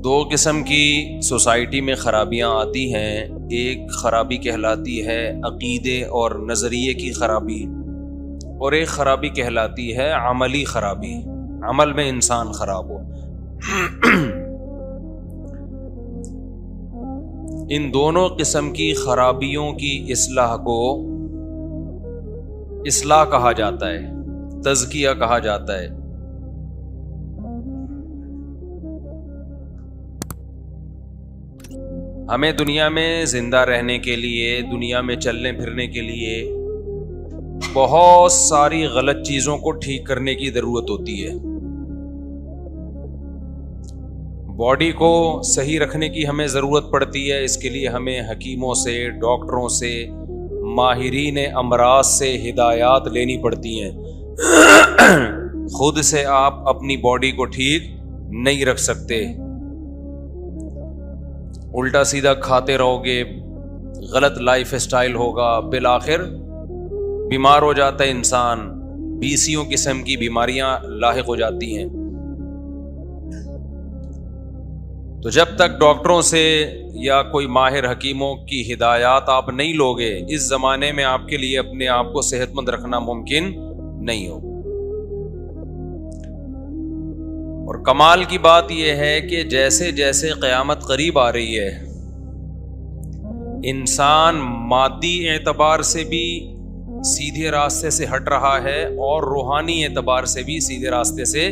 دو قسم کی سوسائٹی میں خرابیاں آتی ہیں. ایک خرابی کہلاتی ہے عقیدے اور نظریے کی خرابی، اور ایک خرابی کہلاتی ہے عملی خرابی، عمل میں انسان خراب ہو. ان دونوں قسم کی خرابیوں کی اصلاح کو اصلاح کہا جاتا ہے، تزکیہ کہا جاتا ہے. ہمیں دنیا میں زندہ رہنے کے لیے، دنیا میں چلنے پھرنے کے لیے بہت ساری غلط چیزوں کو ٹھیک کرنے کی ضرورت ہوتی ہے. باڈی کو صحیح رکھنے کی ہمیں ضرورت پڑتی ہے. اس کے لیے ہمیں حکیموں سے، ڈاکٹروں سے، ماہرین امراض سے ہدایات لینی پڑتی ہیں. خود سے آپ اپنی باڈی کو ٹھیک نہیں رکھ سکتے. الٹا سیدھا کھاتے رہو گے، غلط لائف اسٹائل ہوگا، بالآخر بیمار ہو جاتا ہے انسان. 20 قسم کی بیماریاں لاحق ہو جاتی ہیں. تو جب تک ڈاکٹروں سے یا کوئی ماہر حکیموں کی ہدایات آپ نہیں لوگے، اس زمانے میں آپ کے لیے اپنے آپ کو صحت مند رکھنا ممکن نہیں ہو. اور کمال کی بات یہ ہے کہ جیسے جیسے قیامت قریب آ رہی ہے، انسان مادی اعتبار سے بھی سیدھے راستے سے ہٹ رہا ہے اور روحانی اعتبار سے بھی سیدھے راستے سے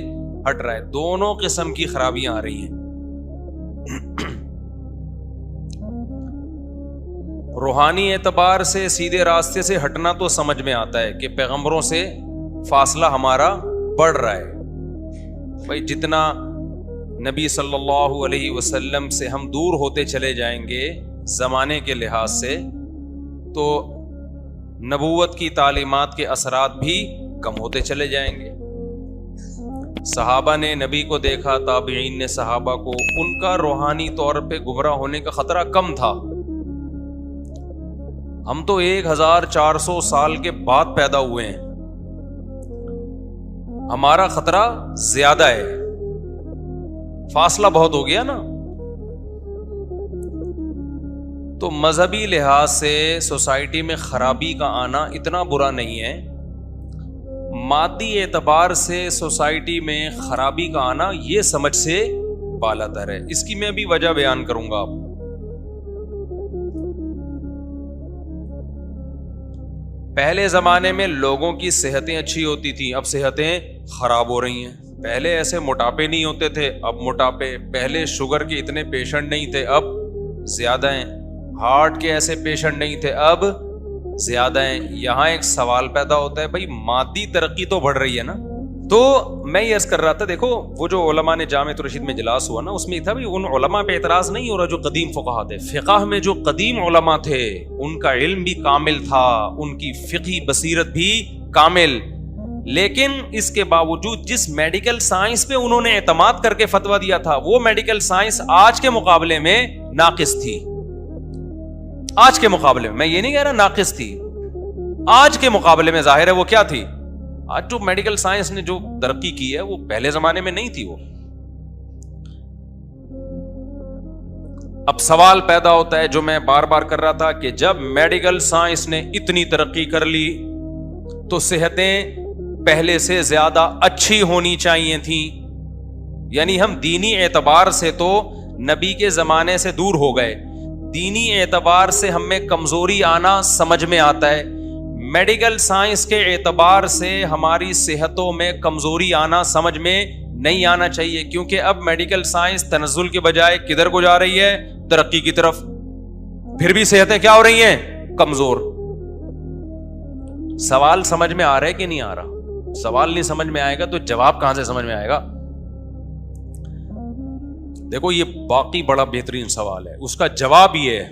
ہٹ رہا ہے. دونوں قسم کی خرابیاں آ رہی ہیں. روحانی اعتبار سے سیدھے راستے سے ہٹنا تو سمجھ میں آتا ہے کہ پیغمبروں سے فاصلہ ہمارا بڑھ رہا ہے. بھائی جتنا نبی صلی اللہ علیہ وسلم سے ہم دور ہوتے چلے جائیں گے زمانے کے لحاظ سے، تو نبوت کی تعلیمات کے اثرات بھی کم ہوتے چلے جائیں گے. صحابہ نے نبی کو دیکھا، تابعین نے صحابہ کو، ان کا روحانی طور پہ گمراہ ہونے کا خطرہ کم تھا. ہم تو 1400 سال کے بعد پیدا ہوئے ہیں، ہمارا خطرہ زیادہ ہے، فاصلہ بہت ہو گیا نا. تو مذہبی لحاظ سے سوسائٹی میں خرابی کا آنا اتنا برا نہیں ہے. مادی اعتبار سے سوسائٹی میں خرابی کا آنا یہ سمجھ سے بالاتر ہے. اس کی میں بھی وجہ بیان کروں گا. آپ پہلے زمانے میں لوگوں کی صحتیں اچھی ہوتی تھیں، اب صحتیں خراب ہو رہی ہیں. پہلے ایسے موٹاپے نہیں ہوتے تھے، اب موٹاپے. پہلے شوگر کے اتنے پیشنٹ نہیں تھے، اب زیادہ ہیں. ہارٹ کے ایسے پیشنٹ نہیں تھے، اب زیادہ ہیں. یہاں ایک سوال پیدا ہوتا ہے، بھائی مادی ترقی تو بڑھ رہی ہے نا. تو میں یہ عرض کر رہا تھا، دیکھو وہ جو علماء نے جامع الرشید میں اجلاس ہوا نا، اس میں تھا ان علماء پہ اعتراض نہیں ہو رہا جو قدیم فقہا تھے. فقہ میں جو قدیم علماء تھے ان کا علم بھی کامل تھا، ان کی فقہی بصیرت بھی کامل، لیکن اس کے باوجود جس میڈیکل سائنس پہ انہوں نے اعتماد کر کے فتویٰ دیا تھا، وہ میڈیکل سائنس آج کے مقابلے میں ناقص تھی. آج کے مقابلے میں، میں یہ نہیں کہہ رہا ناقص تھی، آج کے مقابلے میں ظاہر ہے وہ کیا تھی. آج جو میڈیکل سائنس نے جو ترقی کی ہے وہ پہلے زمانے میں نہیں تھی. وہ اب سوال پیدا ہوتا ہے جو میں بار بار کر رہا تھا کہ جب میڈیکل سائنس نے اتنی ترقی کر لی تو صحتیں پہلے سے زیادہ اچھی ہونی چاہیے تھیں. یعنی ہم دینی اعتبار سے تو نبی کے زمانے سے دور ہو گئے، دینی اعتبار سے ہم میں کمزوری آنا سمجھ میں آتا ہے. میڈیکل سائنس کے اعتبار سے ہماری صحتوں میں کمزوری آنا سمجھ میں نہیں آنا چاہیے، کیونکہ اب میڈیکل سائنس تنزل کے بجائے کدھر کو جا رہی ہے؟ ترقی کی طرف. پھر بھی صحتیں کیا ہو رہی ہیں؟ کمزور. سوال سمجھ میں آ رہا ہے کہ نہیں آ رہا؟ سوال نہیں سمجھ میں آئے گا تو جواب کہاں سے سمجھ میں آئے گا؟ دیکھو یہ باقی بڑا بہترین سوال ہے. اس کا جواب یہ ہے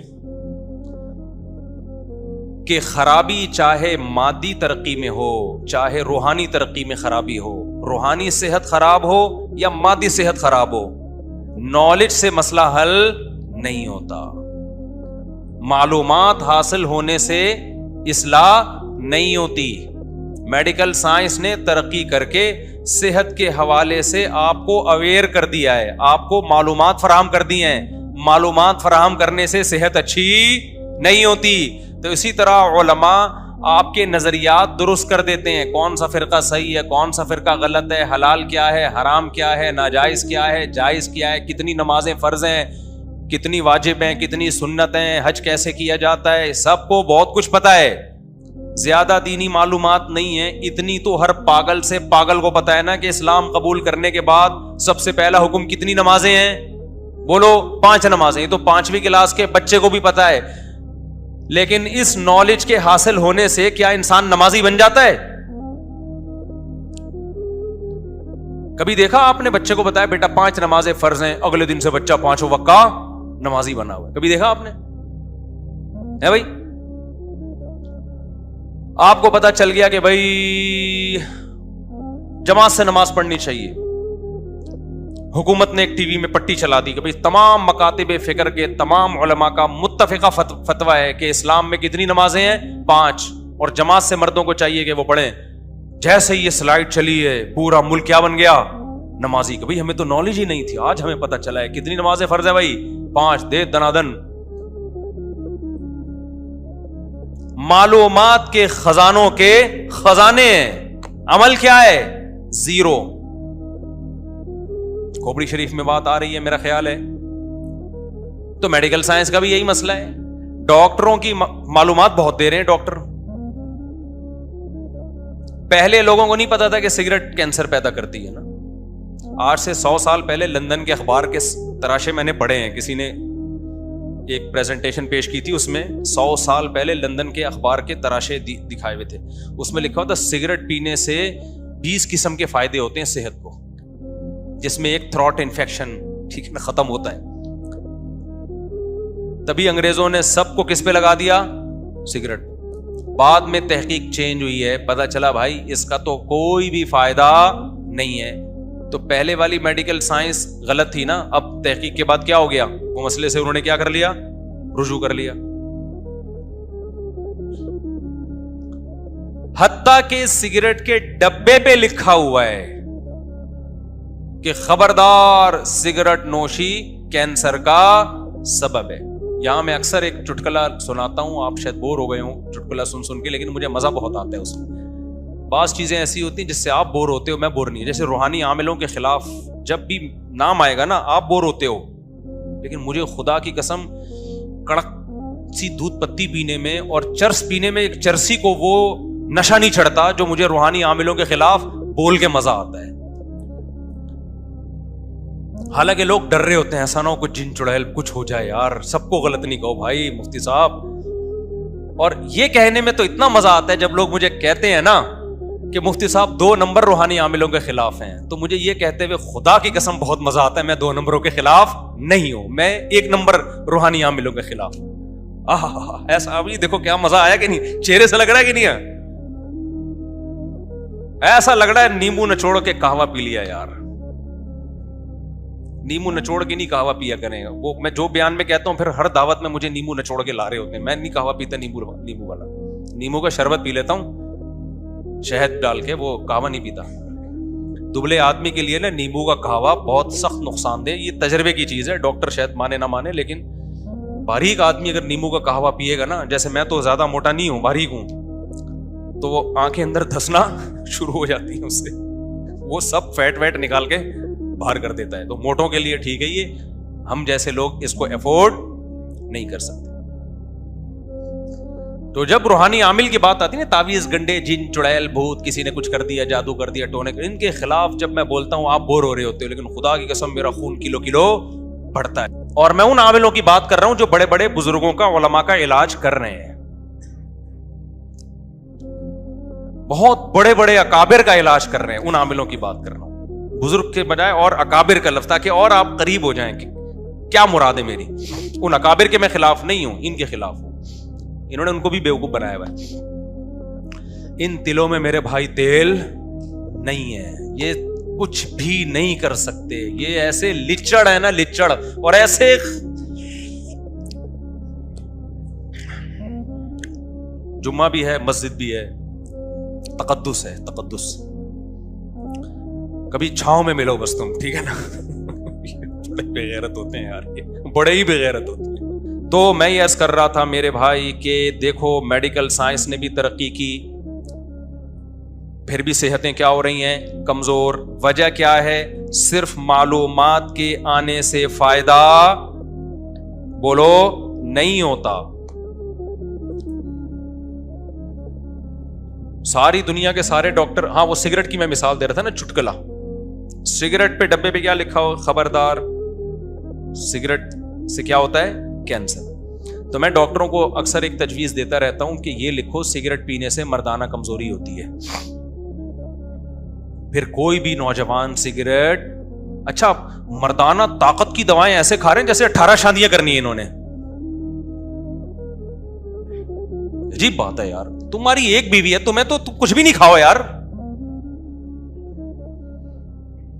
کہ خرابی چاہے مادی ترقی میں ہو چاہے روحانی ترقی میں خرابی ہو، روحانی صحت خراب ہو یا مادی صحت خراب ہو، نالج سے مسئلہ حل نہیں ہوتا. معلومات حاصل ہونے سے اصلاح نہیں ہوتی. میڈیکل سائنس نے ترقی کر کے صحت کے حوالے سے آپ کو اویئر کر دیا ہے, آپ کو معلومات فراہم کر دی ہیں. معلومات فراہم کرنے سے صحت اچھی نہیں ہوتی. تو اسی طرح علماء آپ کے نظریات درست کر دیتے ہیں, کون سا فرقہ صحیح ہے, کون سا فرقہ غلط ہے, حلال کیا ہے, حرام کیا ہے, ناجائز کیا ہے, جائز کیا ہے, کتنی نمازیں فرض ہیں, کتنی واجب ہیں, کتنی سنت ہیں, حج کیسے کیا جاتا ہے, سب کو بہت کچھ پتا ہے. زیادہ دینی معلومات نہیں ہے, اتنی تو ہر پاگل سے پاگل کو پتا ہے نا کہ اسلام قبول کرنے کے بعد سب سے پہلا حکم کتنی نمازیں ہیں, بولو 5 نمازیں. یہ تو 5ویں کلاس کے بچے کو بھی پتا ہے. لیکن اس نالج کے حاصل ہونے سے کیا انسان نمازی بن جاتا ہے؟ کبھی دیکھا آپ نے بچے کو بتایا بیٹا 5 نمازیں فرض ہیں, اگلے دن سے بچہ 5 وقت کا نمازی بنا ہوا ہے؟ کبھی دیکھا آپ نے؟ ہے بھائی, آپ کو پتا چل گیا کہ بھائی جماعت سے نماز پڑھنی چاہیے, حکومت نے ایک ٹی وی میں پٹی چلا دی کہ بھائی تمام مکاتب فکر کے تمام علماء کا متفقہ فتویٰ ہے کہ اسلام میں کتنی نمازیں ہیں 5, اور جماعت سے مردوں کو چاہیے کہ وہ پڑھیں. جیسے ہی یہ سلائیڈ چلی ہے پورا ملک کیا بن گیا, نمازی. کہ بھائی ہمیں تو نالج ہی نہیں تھی, آج ہمیں پتا چلا ہے کتنی نمازیں فرض ہے بھائی 5, دے دنادن. معلومات کے خزانوں کے خزانے ہیں, عمل کیا ہے 0. کھوپڑی شریف میں بات آ رہی ہے میرا خیال ہے. تو میڈیکل سائنس کا بھی یہی مسئلہ ہے, ڈاکٹروں کی معلومات بہت دے رہے ہیں ڈاکٹر. پہلے لوگوں کو نہیں پتا تھا کہ سگریٹ کینسر پیدا کرتی ہے نا. آج سے 100 سال پہلے لندن کے اخبار کے تراشے میں نے پڑھے ہیں, کسی نے ایک پریزنٹیشن پیش کی تھی, اس میں 100 سال پہلے لندن کے اخبار کے تراشے دکھائے ہوئے تھے. اس میں لکھا ہوتا سگریٹ پینے سے 20 قسم کے فائدے ہوتے ہیں صحت کو, جس میں ایک تھروٹ انفیکشن ٹھیک ہے ختم ہوتا ہے. تبھی انگریزوں نے سب کو کس پہ لگا دیا, سگریٹ. بعد میں تحقیق چینج ہوئی ہے, پتا چلا بھائی اس کا تو کوئی بھی فائدہ نہیں ہے. تو پہلے والی میڈیکل سائنس غلط تھی نا, اب تحقیق کے بعد کیا ہو گیا, وہ مسئلے سے انہوں نے کیا کر لیا, رجوع کر لیا. حتیٰ کہ سگریٹ کے ڈبے پہ لکھا ہوا ہے کہ خبردار سگریٹ نوشی کینسر کا سبب ہے. یہاں میں اکثر ایک چٹکلا سناتا ہوں, آپ شاید بور ہو گئے ہوں چٹکلا سن کے, لیکن مجھے مزہ بہت آتا ہے اس میں. بعض چیزیں ایسی ہوتی ہیں جس سے آپ بور ہوتے ہو, میں بور نہیں. جیسے روحانی عاملوں کے خلاف جب بھی نام آئے گا نا آپ بور ہوتے ہو, لیکن مجھے خدا کی قسم کڑک سی دودھ پتی پینے میں اور چرس پینے میں ایک چرسی کو وہ نشہ نہیں چڑھتا جو مجھے روحانی عاملوں کے خلاف بول کے مزہ آتا ہے. حالانکہ لوگ ڈر رہے ہوتے ہیں ایسا نہ ہو کچھ جن چڑیل کچھ ہو جائے یار, سب کو غلط نہیں کہو بھائی مفتی صاحب. اور یہ کہنے میں تو اتنا مزہ آتا ہے جب لوگ مجھے کہتے ہیں نا کہ مفتی صاحب 2 نمبر روحانی عاملوں کے خلاف ہیں, تو مجھے یہ کہتے ہوئے خدا کی قسم بہت مزہ آتا ہے. میں 2 نمبروں کے خلاف نہیں ہوں, میں 1 نمبر روحانی عاملوں کے خلاف ہوں. ایسا ابھی دیکھو کیا مزہ آیا کہ نہیں, چہرے سے لگ رہا ہے کہ نہیں ہے, ایسا لگ رہا ہے نیمبو نچوڑ کے قہوہ پی لیا یار. نیمبو نچوڑ کے نہیں قہوہ پیا کریں, وہ میں جو بیان میں کہتا ہوں پھر ہر دعوت میں مجھے نیمبو نچوڑ کے لا رہے ہوتے ہیں. میں نہیں قہوہ پیتا نیمبو والا, نیمبو کا شربت پی لیتا ہوں شہد ڈال کے, وہ قہوہ نہیں پیتا. دبلے آدمی کے لیے نا نیمبو کا قہوہ بہت سخت نقصان دہ, یہ تجربے کی چیز ہے, ڈاکٹر شاید مانے نہ مانے, لیکن باریک آدمی اگر نیمبو کا قہوہ پیے گا نا, جیسے میں تو زیادہ موٹا نہیں ہوں باریک ہوں, تو وہ آنکھیں اندر دھسنا شروع ہو جاتی ہیں اس سے, وہ سب فیٹ ویٹ نکال کے باہر کر دیتا ہے. تو موٹوں کے لیے ٹھیک ہے یہ, ہم جیسے لوگ اس کو افورڈ نہیں کر سکتے. تو جب روحانی عامل کی بات آتی ہے نا, تعویذ گنڈے جن چڑیل بھوت, کسی نے کچھ کر دیا, جادو کر دیا, ٹونے, ان کے خلاف جب میں بولتا ہوں آپ بور ہو رہے ہوتے ہو, لیکن خدا کی قسم میرا خون کلو کلو بڑھتا ہے. اور میں ان عاملوں کی بات کر رہا ہوں جو بڑے بڑے بزرگوں کا, علماء کا علاج کر رہے ہیں, بہت بڑے بڑے اکابر کا علاج کر رہے ہیں. ان عاملوں کی بات کر رہا ہوں, بزرگ کے بجائے اور اکابر کا لفظ, تاکہ اور آپ قریب ہو جائیں کہ کیا مراد ہے میری. ان اکابر کے میں خلاف نہیں ہوں, ان کے خلاف ہوں. انہوں نے ان کو بھی بیوقوف بنایا ہوا ہے. ان تلوں میں میرے بھائی تیل نہیں ہے, یہ کچھ بھی نہیں کر سکتے. یہ ایسے لچڑ ہے نا, لچڑ, اور ایسے جمعہ بھی ہے, مسجد بھی ہے, تقدس ہے, تقدس. کبھی چھاؤں میں ملو بس تم, ٹھیک ہے نا. بڑے بےغیرت ہوتے ہیں یار, یہ بڑے ہی بےغیرت ہوتے ہیں. تو میں یہ عرض کر رہا تھا میرے بھائی کہ دیکھو میڈیکل سائنس نے بھی ترقی کی, پھر بھی صحتیں کیا ہو رہی ہیں, کمزور. وجہ کیا ہے؟ صرف معلومات کے آنے سے فائدہ بولو نہیں ہوتا. ساری دنیا کے سارے ڈاکٹر, ہاں وہ سگریٹ کی میں مثال دے رہا تھا نا, چٹکلا. سگریٹ پہ ڈبے پہ کیا لکھا ہو؟ خبردار سگریٹ سے کیا ہوتا ہے؟ کینسر. تو میں ڈاکٹروں کو اکثر ایک تجویز دیتا رہتا ہوں کہ یہ لکھو سگریٹ پینے سے مردانہ کمزوری ہوتی ہے. پھر کوئی بھی نوجوان سگریٹ, اچھا مردانہ طاقت کی دوائیں ایسے کھا رہے ہیں جیسے 18 شادیاں کرنی ہیں انہوں نے. عجیب بات ہے یار, تمہاری ایک بیوی ہے, تمہیں تو کچھ بھی نہیں کھاؤ یار.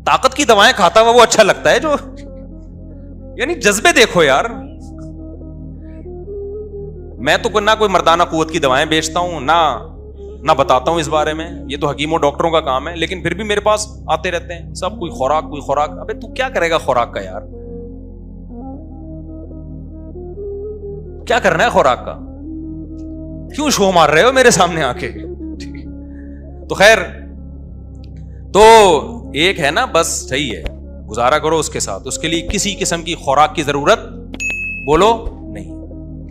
طاقت کی دوائیں کھاتا ہوا وہ اچھا لگتا ہے جو, یعنی جذبے دیکھو یار. میں تو نہ کوئی مردانہ قوت کی دوائیں بیچتا ہوں نہ بتاتا ہوں اس بارے میں, یہ تو حکیموں ڈاکٹروں کا کام ہے. لیکن پھر بھی میرے پاس آتے رہتے ہیں سب, کوئی خوراک. ابے تو کیا کرے گا خوراک کا یار, کیا کرنا ہے خوراک کا؟ کیوں شو مار رہے ہو میرے سامنے آ کے؟ تو خیر, تو ایک ہے نا بس, صحیح ہے, گزارا کرو اس کے ساتھ. اس کے لیے کسی قسم کی خوراک کی ضرورت بولو نہیں.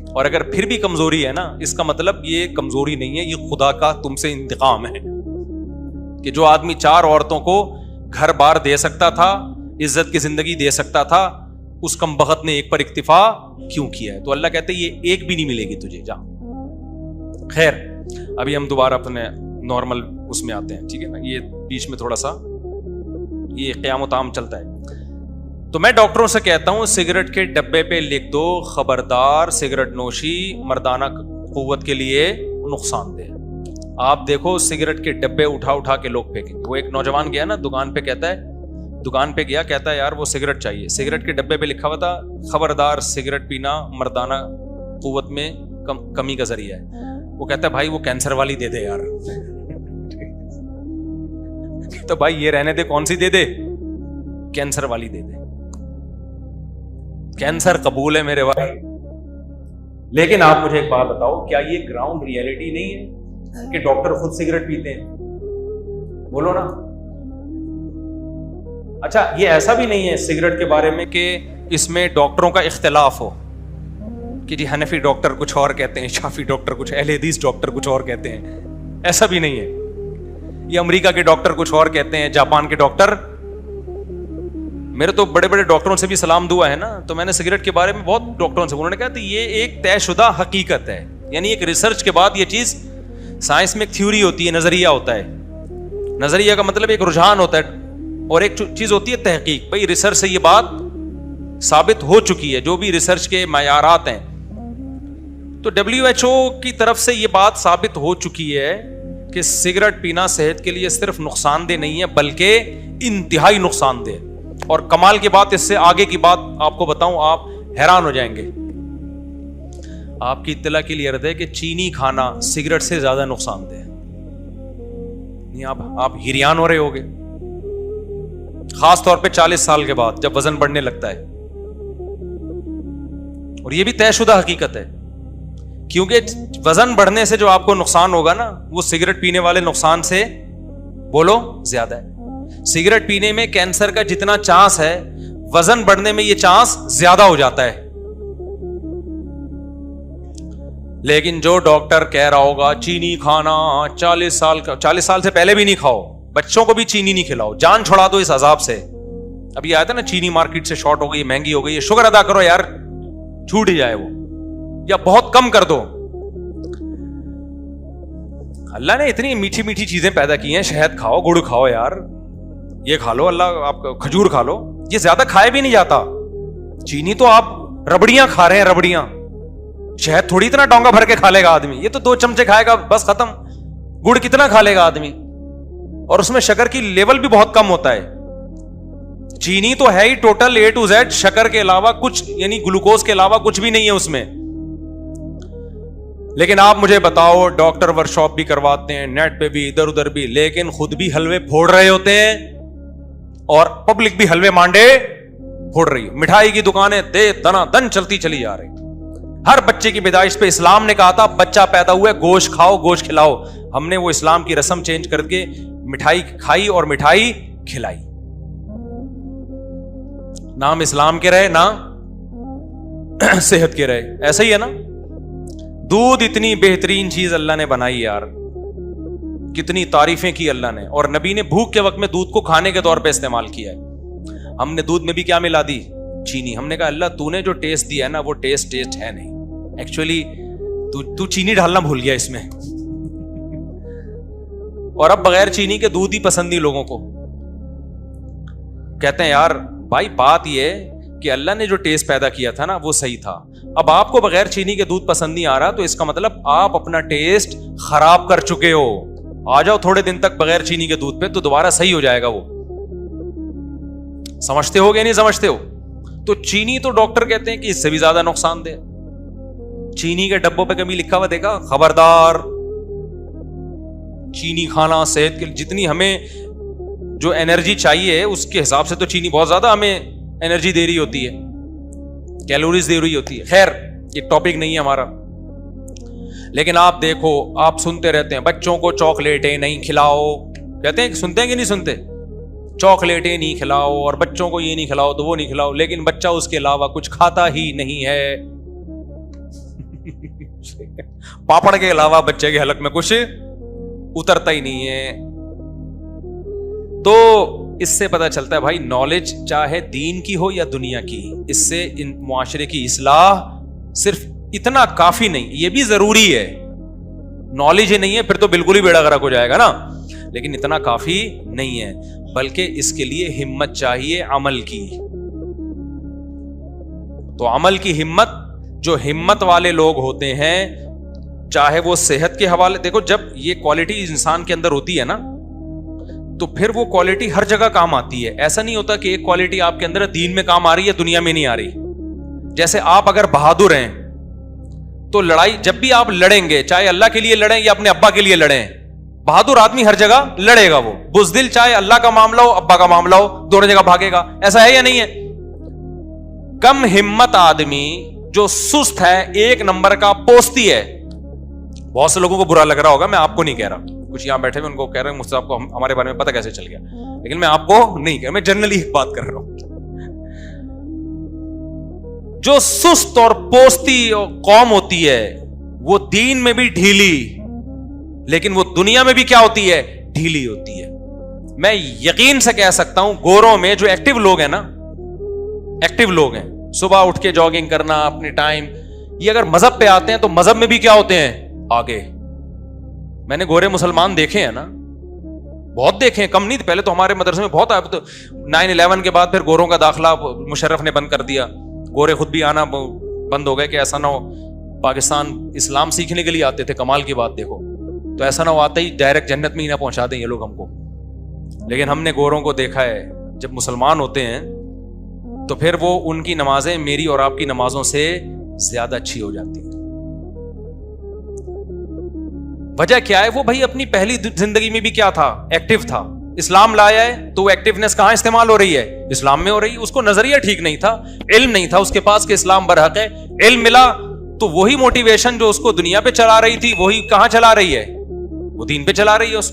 اور اگر پھر بھی کمزوری ہے نا, اس کا مطلب یہ کمزوری نہیں ہے, یہ خدا کا تم سے انتقام ہے کہ جو آدمی 4 عورتوں کو گھر بار دے سکتا تھا, عزت کی زندگی دے سکتا تھا, اس کمبخت نے ایک پر اکتفا کیوں کیا ہے؟ تو اللہ کہتے ہیں یہ ایک بھی نہیں ملے گی تجھے, جا. خیر, ابھی ہم دوبارہ اپنے نارمل اس میں آتے ہیں, ٹھیک ہے نا. یہ بیچ میں تھوڑا سا یہ قیام و طعام چلتا ہے. تو میں ڈاکٹروں سے کہتا ہوں سگریٹ کے ڈبے پہ لکھ دو خبردار سگریٹ نوشی مردانہ قوت کے لیے نقصان دہ. آپ دیکھو سگریٹ کے ڈبے اٹھا کے لوگ پھینکیں گے. وہ ایک نوجوان گیا نا دکان پہ, کہتا ہے یار وہ سگریٹ چاہیے. سگریٹ کے ڈبے پہ لکھا ہوا تھا خبردار سگریٹ پینا مردانہ قوت میں کمی کا ذریعہ ہے. وہ کہتا ہے بھائی وہ کینسر والی دے دے یار. تو بھائی یہ رہنے دے, کون سی دے دے؟ کینسر والی دے دے. کینسر قبول ہے میرے بھائی. لیکن آپ مجھے ایک بات بتاؤ, کیا یہ گراؤنڈ ریئلٹی نہیں ہے کہ ڈاکٹر خود سگریٹ پیتے ہیں؟ بولو نا. اچھا یہ ایسا بھی نہیں ہے سگریٹ کے بارے میں کہ اس میں ڈاکٹروں کا اختلاف ہو کہ جی حنفی ڈاکٹر کچھ اور کہتے ہیں, شافی ڈاکٹر کچھ, اہل حدیث ڈاکٹر کچھ اور کہتے ہیں. ایسا بھی نہیں ہے. یہ امریکہ کے ڈاکٹر کچھ اور کہتے ہیں, جاپان کے ڈاکٹر. میرے تو بڑے بڑے ڈاکٹروں سے بھی سلام دعا ہے نا, تو میں نے سگریٹ کے بارے میں بہت ڈاکٹروں سے, انہوں نے کہا کہ یہ ایک طے شدہ حقیقت ہے, یعنی ایک ریسرچ کے بعد یہ چیز, سائنس میں ایک تھیوری ہوتی ہے, نظریہ ہوتا ہے. نظریہ کا مطلب ایک رجحان ہوتا ہے, اور ایک چیز ہوتی ہے تحقیق. بھائی ریسرچ سے یہ بات ثابت ہو چکی ہے, جو بھی ریسرچ کے معیارات ہیں. تو WHO کی طرف سے یہ بات ثابت ہو چکی ہے کہ سگریٹ پینا صحت کے لیے صرف نقصان دہ نہیں ہے بلکہ انتہائی نقصان دہ. اور کمال کی بات, اس سے آگے کی بات آپ کو بتاؤں, آپ حیران ہو جائیں گے. آپ کی اطلاع کے لیے عرض ہے کہ چینی کھانا سگریٹ سے زیادہ نقصان دہ ہے. نہیں آپ ہیریان ہو رہے ہوگے, خاص طور پہ 40 سال کے بعد جب وزن بڑھنے لگتا ہے. اور یہ بھی طے شدہ حقیقت ہے, کیونکہ وزن بڑھنے سے جو آپ کو نقصان ہوگا نا, وہ سگریٹ پینے والے نقصان سے بولو زیادہ ہے. سگریٹ پینے میں کینسر کا جتنا چانس ہے, وزن بڑھنے میں یہ چانس زیادہ ہو جاتا ہے. لیکن جو ڈاکٹر کہہ رہا ہوگا چینی کھانا 40 سال سے پہلے بھی نہیں کھاؤ, بچوں کو بھی چینی نہیں کھلاؤ, جان چھڑا دو اس عذاب سے. ابھی آیا تھا نا چینی مارکیٹ سے شارٹ ہو گئی, مہنگی ہو گئی ہے, شکر ادا کرو یار چھوٹ ہی جائے وہ, یا بہت کم کر دو. اللہ نے اتنی میٹھی میٹھی چیزیں پیدا کی ہیں, شہد کھاؤ, گڑ کھاؤ یار, یہ کھا لو, اللہ آپ کھجور کھا لو. یہ زیادہ کھائے بھی نہیں جاتا. چینی تو آپ ربڑیاں کھا رہے ہیں, ربڑیاں. شہد تھوڑی اتنا ڈونگا بھر کے کھا لے گا آدمی, یہ تو 2 چمچے کھائے گا بس ختم. گڑ کتنا کھا لے گا آدمی, اور اس میں شکر کی لیول بھی بہت کم ہوتا ہے. چینی تو ہے ہی ٹوٹل A to Z شکر کے علاوہ کچھ, یعنی گلوکوز کے علاوہ کچھ بھی نہیں ہے اس میں. لیکن آپ مجھے بتاؤ, ڈاکٹر ورک شاپ بھی کرواتے ہیں, نیٹ پہ بھی, ادھر ادھر بھی, لیکن خود بھی حلوے پھوڑ رہے ہوتے ہیں. اور پبلک بھی حلوے مانڈے پھوڑ رہی ہے, مٹھائی کی دکانیں دے دنا دن چلتی چلی جا رہی. ہر بچے کی پیدائش پہ اسلام نے کہا تھا بچہ پیدا ہوا ہے گوشت کھاؤ گوشت کھلاؤ, ہم نے وہ اسلام کی رسم چینج کر کے مٹھائی کھائی اور مٹھائی کھلائی. نام اسلام کے رہے نہ صحت کے رہے. ایسا ہی ہے نا, دودھ اتنی بہترین چیز اللہ نے بنائی یار, کتنی تعریفیں کی اللہ نے, اور نبی نے بھوک کے وقت میں دودھ کو کھانے کے طور پہ استعمال کیا ہے. ہم نے دودھ میں بھی کیا ملا دی, چینی. ہم نے کہا اللہ تو نے جو ٹیسٹ دیا ہے نا وہ ٹیسٹ ہے نہیں, ایکچولی تو چینی ڈالنا بھول گیا اس میں. اور اب بغیر چینی کے دودھ ہی پسند نہیں لوگوں کو. کہتے ہیں یار بھائی بات یہ کہ اللہ نے جو ٹیسٹ پیدا کیا تھا نا وہ صحیح تھا, اب آپ کو بغیر چینی کے دودھ پسند نہیں آ رہا تو اس کا مطلب آپ اپنا ٹیسٹ خراب کر چکے ہو. آ جاؤ تھوڑے دن تک بغیر چینی کے دودھ پہ تو دوبارہ صحیح ہو جائے گا وہ. سمجھتے ہو گیا نہیں سمجھتے ہو؟ تو چینی تو ڈاکٹر کہتے ہیں کہ اس سے بھی زیادہ نقصان دہ. چینی کے ڈبوں پہ کبھی لکھا ہوا دیکھا, خبردار چینی کھانا صحت کے جتنی ہمیں جو انرجی چاہیے اس کے حساب سے تو چینی بہت زیادہ ہمیں انرجی دے رہی ہوتی ہے, کیلوریز دے رہی ہوتی ہے. خیر یہ ٹاپک نہیں ہے ہمارا, لیکن آپ دیکھو آپ سنتے رہتے ہیں بچوں کو چاکلیٹیں نہیں کھلاؤ, کہتے ہیں سنتے ہیں کہ نہیں سنتے, چاکلیٹیں نہیں کھلاؤ اور بچوں کو یہ نہیں کھلاؤ تو وہ نہیں کھلاؤ, لیکن بچہ اس کے علاوہ کچھ کھاتا ہی نہیں ہے. پاپڑ کے علاوہ بچے کے حلق میں کچھ اترتا ہی نہیں ہے. تو اس سے پتا چلتا ہے بھائی نالج چاہے دین کی ہو یا دنیا کی, اس سے ان معاشرے کی اصلاح صرف اتنا کافی نہیں, یہ بھی ضروری ہے. نالج ہی نہیں ہے پھر تو بالکل ہی بیڑا غرق ہو جائے گا نا, لیکن اتنا کافی نہیں ہے, بلکہ اس کے لیے ہمت چاہیے عمل کی. تو عمل کی ہمت, جو ہمت والے لوگ ہوتے ہیں چاہے وہ صحت کے حوالے, دیکھو جب یہ کوالٹی انسان کے اندر ہوتی ہے نا تو پھر وہ کوالٹی ہر جگہ کام آتی ہے. ایسا نہیں ہوتا کہ ایک کوالٹی آپ کے اندر دین میں کام آ رہی ہے دنیا میں نہیں آ رہی. جیسے آپ اگر بہادر ہیں تو لڑائی جب بھی آپ لڑیں گے چاہے اللہ کے لیے لڑیں یا اپنے ابا کے لیے لڑیں, بہادر آدمی ہر جگہ لڑے گا. وہ بزدل چاہے اللہ کا معاملہ ہو ابا کا معاملہ ہو دونوں جگہ بھاگے گا. ایسا ہے یا نہیں ہے؟ کم ہمت آدمی جو سست ہے, ایک نمبر کا پوستی ہے. بہت سے لوگوں کو برا لگ رہا ہوگا, میں آپ کو نہیں کہہ رہا, کچھ یہاں بیٹھے ہوئے ان کو کہہ رہے ہیں مجھ سے آپ کو ہمارے بارے میں پتہ کیسے چل گیا, لیکن میں آپ کو نہیں کہہ رہا, میں جنرلی ایک بات کر رہا ہوں. جو سست اور پوستی قوم ہوتی ہے وہ دین میں بھی ڈھیلی, لیکن وہ دنیا میں بھی کیا ہوتی ہے, ڈھیلی ہوتی ہے. میں یقین سے کہہ سکتا ہوں گوروں میں جو ایکٹیو لوگ ہیں نا, ایکٹیو لوگ ہیں, صبح اٹھ کے جاگنگ کرنا اپنے ٹائم, یہ اگر مذہب پہ آتے ہیں تو مذہب میں بھی کیا ہوتے ہیں آگے. میں نے گورے مسلمان دیکھے ہیں نا, بہت دیکھے ہیں, کم نہیں. پہلے تو ہمارے مدرسے میں بہت آئے, 9/11 کے بعد پھر گوروں کا داخلہ مشرف نے بند کر دیا, گورے خود بھی آنا بند ہو گئے کہ ایسا نہ ہو, پاکستان اسلام سیکھنے کے لیے آتے تھے, کمال کی بات دیکھو, تو ایسا نہ ہو آتے ہی ڈائریکٹ جنت میں ہی نہ پہنچا دیں یہ لوگ ہم کو. لیکن ہم نے گوروں کو دیکھا ہے جب مسلمان ہوتے ہیں تو پھر وہ ان کی نمازیں میری اور آپ کی نمازوں سے زیادہ اچھی ہو جاتی ہیں. وجہ کیا ہے؟ وہ بھائی اپنی پہلی زندگی میں بھی کیا تھا, ایکٹیو تھا. اسلام لایا ہے تو وہ ایکٹیونیس کہاں استعمال ہو رہی ہے, اسلام میں ہو رہی ہے. اس کو نظریہ ٹھیک نہیں تھا, علم نہیں تھا اس کے پاس کہ اسلام برحق ہے. علم ملا تو وہی موٹیویشن جو اس کو دنیا پہ چلا رہی تھی وہی کہاں چلا رہی ہے, وہ دین پہ چلا رہی ہے اس